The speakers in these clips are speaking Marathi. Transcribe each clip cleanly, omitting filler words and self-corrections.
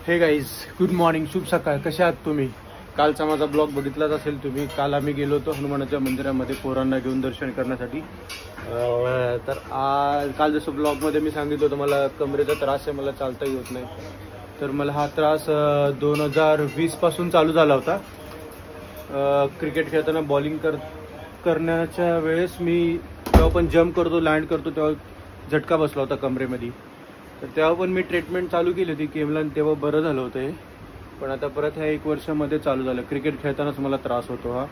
हे गाईज, गुड मॉर्निंग, शुभ सकाळ. कशा आहात तुम्ही? कालचा माझा ब्लॉग बघितलाच असेल तुम्ही. काल आम्ही गेलो होतो हनुमानाच्या मंदिरामध्ये पोरांना घेऊन दर्शन करण्यासाठी. तर काल जसं ब्लॉगमध्ये मी सांगितलं होतं मला कमरेचा त्रास आहे, मला चालताही होत नाही. तर मला हा त्रास 2020 पासून चालू झाला होता. क्रिकेट खेळताना बॉलिंग करण्याच्या वेळेस मी जेव्हा पण जंप करतो, लँड करतो, तेव्हा झटका बसला होता कमरेमध्ये. तर तेव्हा पण मी ट्रीटमेंट चालू केली होती केमला, तेव्हा बरं झालं होतं हे. पण आता परत ह्या 1 वर्षामध्ये चालू झालं. क्रिकेट खेळतानाच मला त्रास होतो हा,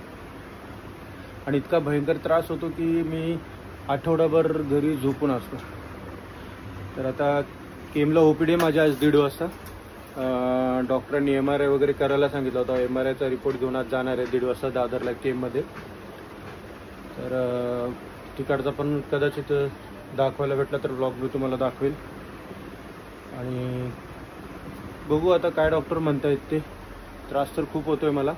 आणि इतका भयंकर त्रास होतो की मी आठवडाभर घरी झोपून असतो. तर आता केमला OPD माझ्या आज 1:30 वाजता. डॉक्टरांनी MRI वगैरे करायला सांगितलं होतं. MRIचा रिपोर्ट घेऊन आज जाणार आहे 1:30 वाजता दादरला केममध्ये. तर तिकडचा पण कदाचित दाखवायला भेटला तर ब्लॉग मी तुम्हाला दाखवेल. आणि बघू आता काय डॉक्टर म्हणतायत ते. त्रास तर खूप होतोय मला.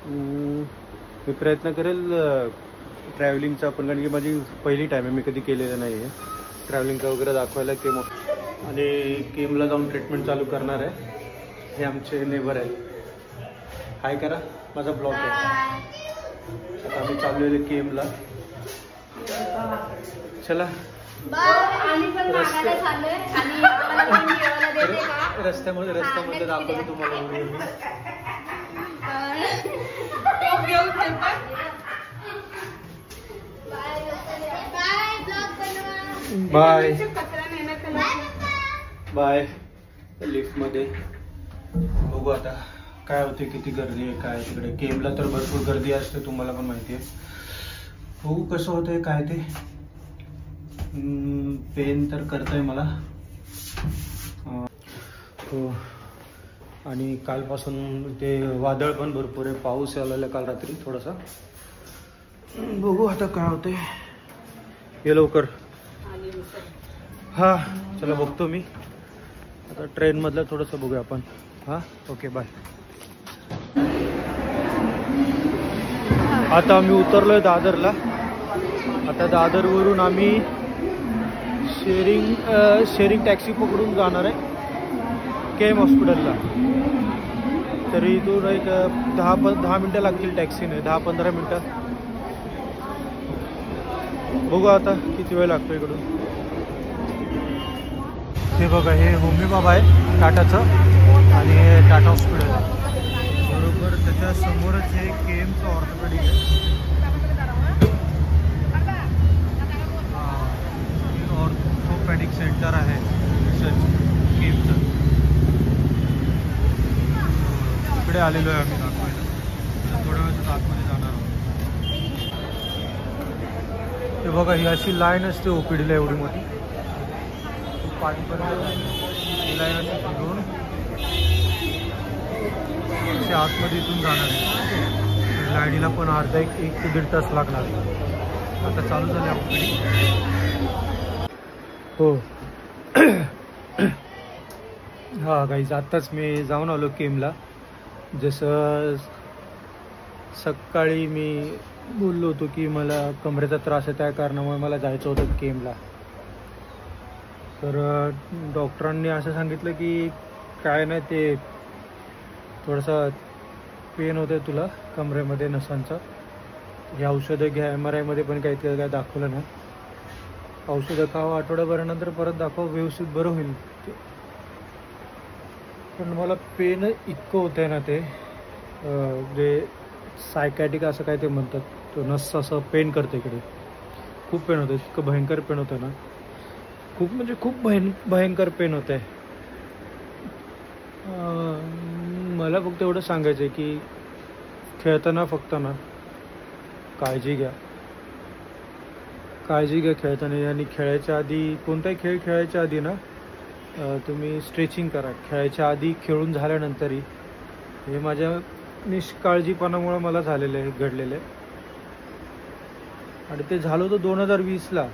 मी प्रयत्न करेल ट्रॅव्हलिंगचा पण, कारण की माझी पहिली टाईम आहे, मी कधी केलेलं नाही आहे ट्रॅव्हलिंगचा वगैरे दाखवायला केम. आणि केमला जाऊन ट्रीटमेंट चालू करणार आहे. हे आमचे नेबर आहे. हाय करा, माझा ब्लॉग आहे. आता आम्ही चाललेलो केमला. चला रस्त्यामध्ये दाखवतो तुम्हाला. Bye bye. लिफ्ट मध्ये बघू आता काय होते, किती गर्दी आहे काय तिकडे. केमला तर भरपूर गर्दी असते, तुम्हाला पण माहिती आहे. बघू कसं होतंय काय ते. पेन तर करतंय मला. हो, आणि कालपासून ते वादळ पण भरपूर आहे, पाऊस आलेला काल रात्री थोडासा. बघू आता काय होतंय. ये लवकर. हा चला बघतो मी आता ट्रेनमधलं थोडंसं बघूया आपण. हां ओके बाय. आता आम्ही उतरलोय दादरला. आता दादरवरून आम्ही शेअरिंग टॅक्सी पकडून जाणार आहे केम हॉस्पिटलला. तरी इथून एक 10 मिनटं लागतील टॅक्सीने, 10-15 मिनटं. बघू आता किती वेळ लागतो इकडून. हे बघा, हे होमी बाबा आहे टाटाचं, आणि हे टाटा हॉस्पिटल आहे. बरोबर त्याच्या समोरच हे केमचं ऑर्थोपेडिक आहे. ऑर्थोपेडिक सेंटर आहे केमचं. इकडे आलेलो आहे आम्ही दाखवायला. थोड्या वेळात आतमध्ये जाणार आहोत. हे बघा, ही अशी लाईन असते OPDला एवढी मोठी. पाठीपर्यंत लाईन अशी फिरून असे आतमध्ये इथून जाणार आहे. लाईनीला पण अर्धा 1 ते 1.5 तास लागणार. आता चालू झाले OPD. हो हा गाईज, आत्ताच मी जाऊन आलो केमला. जसं सकाळी मी बोललो होतो की मला कमरेचा त्रास आहे, त्या कारणामुळे मला जायचं होतं केमला. तर डॉक्टरांनी असं सांगितलं की काय नाही, ते थोडासा पेन होतं आहे तुला कमरेमध्ये नसांचा. हे औषधं घ्या. MRIमध्ये पण काही दाखवलं ना. औषधं खावं, आठवड्याभरानंतर परत दाखवा, व्यवस्थित बरं होईल ते. पण मला पेन इतकं होतं आहे ना, ते जे सायकॅटिक असं काय ते म्हणतात, तो नस असं पेन करतं इकडे. खूप पेन होतं, इतकं भयंकर पेन होतं ना. खूप म्हणजे खूप भयंकर पेन होतं आहे. मला फक्त एवढं सांगायचं आहे की खेळताना फक्त ना काळजी घ्या खेळताना. आणि खेळायच्या आधी, कोणताही खेळ खेळायच्या आधी ना तुम्ही स्ट्रेचिंग करा. खेळायच्या आधी, खेळून झाल्यानंतरही. हे माझ्या निष्काळजीपणामुळे मला झालेलं आहे, घडलेलं आहे. आणि ते झालं होतं 2020ला.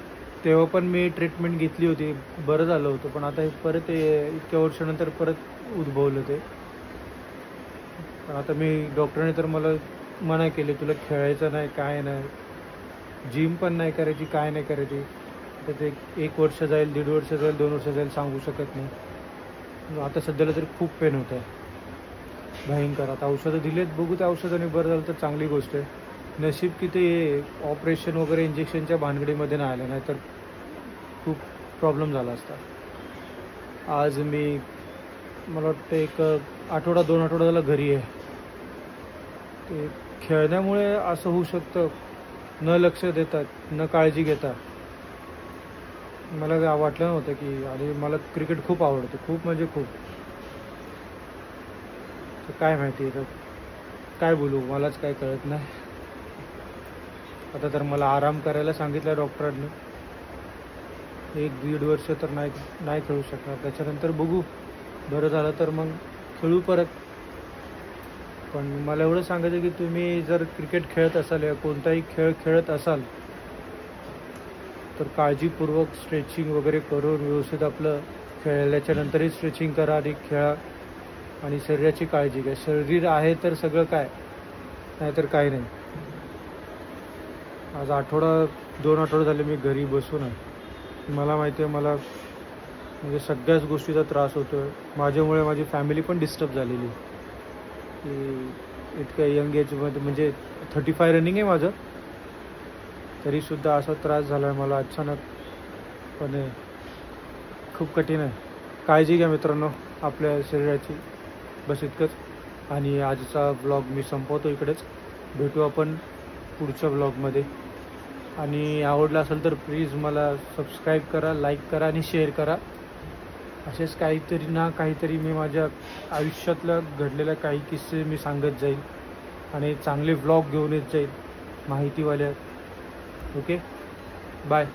तेव्हा पण मी ट्रीटमेंट घेतली होती, बरं झालं होतं. पण आता हे परत इतक्या वर्षानंतर परत उद्भवलं ते. आता मी डॉक्टरने तर मला मना केली, तुला खेळायचं नाही, काय नाही, जिम पण नाही करायची, काय नाही करायची. तर ते 1 वर्ष जाईल, 1.5 वर्ष जाईल, 2 वर्ष जाईल, सांगू शकत नाही. आता सध्याला तरी खूप पेन होत आहे, भयंकर. आता औषधं दिलेत, बघू त्या औषधाने बरं झालं तर चांगली गोष्ट आहे. नशीब की ते ऑपरेशन वगैरे इंजेक्शनच्या भानगडीमध्ये नाही आलं, नाही तर खूप प्रॉब्लेम झाला असता. आज मी मला वाटतं एक आठवडा 2 आठवडा झाला घरी आहे. ते खेळण्यामुळे असं होऊ शकतं, न लक्ष देतात, न काळजी घेता. मला वाटलं नव्हतं की, आणि मला क्रिकेट खूप आवडतं, खूप म्हणजे खूप. तर काय माहिती तर काय बोलू, मलाच काय कळत नाही. आता तर मला आराम करायला सांगितलं डॉक्टरांनी. 1-1.5 वर्ष तर नाही खेळू शकणार. त्याच्यानंतर बघू, बरं झालं तर मग खेळू परत. पण मला एवढं सांगायचं की तुम्ही जर क्रिकेट खेळत असाल या कोणताही खेळ खेळत असाल तर काळजीपूर्वक स्ट्रेचिंग वगैरे करून व्यवस्थित आपलं खेळल्याच्या नंतरही स्ट्रेचिंग करा आणि खेळा. आणि शरीराची काळजी घ्या. शरीर आहे तर सगळं काय, नाहीतर काही नाही. आज 2 आठवडे झाले मी घरी बसून आहे. मला माहिती आहे, मला म्हणजे सगळ्याच गोष्टीचा त्रास होतो आहे. माझ्यामुळे माझी फॅमिली पण डिस्टर्ब झालेली, की इतक्या यंग एजमध्ये, म्हणजे 35 रनिंग आहे माझं, तरीसुद्धा असा त्रास झाला आहे मला अचानकपणे. खूप कठीण आहे. काळजी घ्या मित्रांनो आपल्या शरीराची, बस इतकंच. आणि आजचा ब्लॉग मी संपवतो इकडेच. भेटू आपण पुढच्या ब्लॉगमध्ये. आणि आवडला असेल तर प्लीज मला सबस्क्राईब करा, लाईक करा आणि शेअर करा. असेच काहीतरी मी माझ्या आयुष्यातल्या घडलेल्या काही किस्से मी सांगत जाईल आणि चांगले व्लॉग घेऊन येत जाईल माहितीवाल्या. Okay, bye.